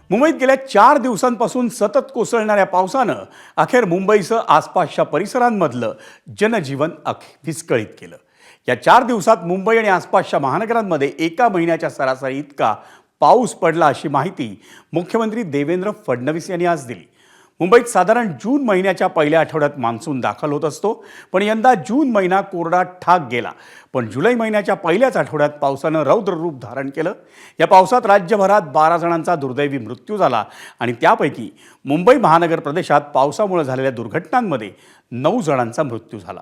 मुंबईत गेल्या 4 दिवसांपासून सतत कोसळणाऱ्या पावसानं अखेर मुंबईसह आसपासच्या परिसरांमधलं जनजीवन विस्कळीत केलं। या 4 दिवसात मुंबई आणि आसपासच्या महानगरांमध्ये एका महिन्याच्या सरासरी इतका पाऊस पडला अशी माहिती मुख्यमंत्री देवेंद्र फडणवीस यांनी आज दिली। मुंबईत साधारण जून महिन्याच्या पहिल्या आठवड्यात मान्सून दाखल होत असतो, पण यंदा जून महिना कोरडा ठाक गेला। पण जुलै महिन्याच्या पहिल्याच आठवड्यात पावसानं रौद्र रूप धारण केलं। या पावसात राज्यभरात 12 जणांचा दुर्दैवी मृत्यू झाला आणि त्यापैकी मुंबई महानगर प्रदेशात पावसामुळे झालेल्या दुर्घटनांमध्ये 9 जणांचा मृत्यू झाला।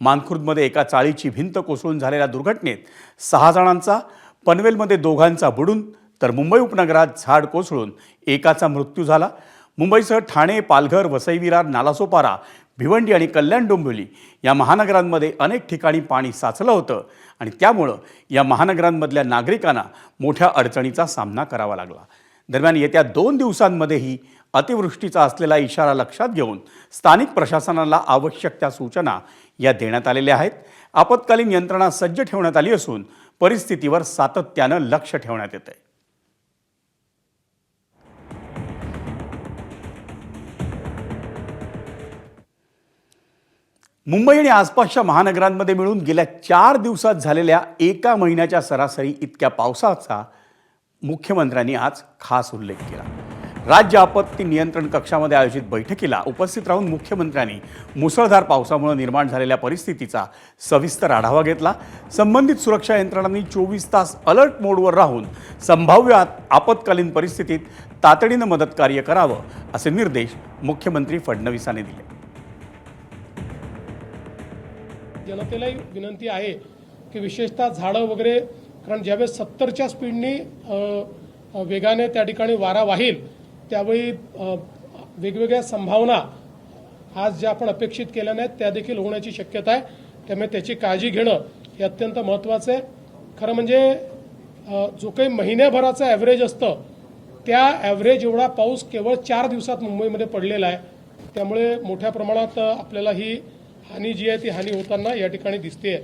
मानखुर्दमध्ये एका चाळीची भिंत कोसळून झालेल्या दुर्घटनेत 6 जणांचा, पनवेलमध्ये 2घांचा बुडून तर मुंबई उपनगरात झाड कोसळून एकाचा मृत्यू झाला। मुंबईसह ठाणे, पालघर, वसई विरार, नालासोपारा, भिवंडी आणि कल्याण डोंबिवली या महानगरांमध्ये अनेक ठिकाणी पाणी साचलं होतं आणि त्यामुळं या महानगरांमधल्या नागरिकांना मोठ्या अडचणीचा सामना करावा लागला। दरम्यान येत्या 2 दिवसांमध्येही अतिवृष्टीचा असलेला इशारा लक्षात घेऊन स्थानिक प्रशासनाला आवश्यक त्या सूचना या देण्यात आलेल्या आहेत। आपत्कालीन यंत्रणा सज्ज ठेवण्यात आली असून परिस्थितीवर सातत्यानं लक्ष ठेवण्यात येतंय। मुंबई आणि आसपासच्या महानगरांमध्ये मिळून गेल्या 4 दिवसात झालेल्या एका महिन्याच्या सरासरी इतक्या पावसाचा मुख्यमंत्र्यांनी आज खास उल्लेख केला। राज्य आपत्ती नियंत्रण कक्षामध्ये आयोजित बैठकीला उपस्थित राहून मुख्यमंत्र्यांनी मुसळधार पावसामुळे निर्माण झालेल्या परिस्थितीचा सविस्तर आढावा घेतला। संबंधित सुरक्षा यंत्रणांनी 24 तास अलर्ट मोडवर राहून संभाव्य आपत्कालीन परिस्थितीत तातडीनं मदत कार्य करावं असे निर्देश मुख्यमंत्री फडणवीसांनी दिले। जनतेलाही विनंती आहे की विशेषतः झाडं वगैरे, कारण ज्यावेळेस 70च्या स्पीडने वेगाने त्या ठिकाणी वारा वाहील त्यावेळी वेगवेगळ्या संभावना आज ज्या आपण अपेक्षित केल्या नाहीत त्या देखील होण्याची शक्यता आहे। त्यामुळे त्याची काळजी घेणं हे अत्यंत महत्त्वाचं आहे। खरं म्हणजे जो काही महिन्याभराचा ॲव्हरेज असतं त्या ॲव्हरेज एवढा पाऊस केवळ 4 दिवसात मुंबईमध्ये पडलेला आहे। त्यामुळे मोठ्या प्रमाणात आपल्याला ही हानी जी आहे ती हानी होताना या ठिकाणी दिसते आहे।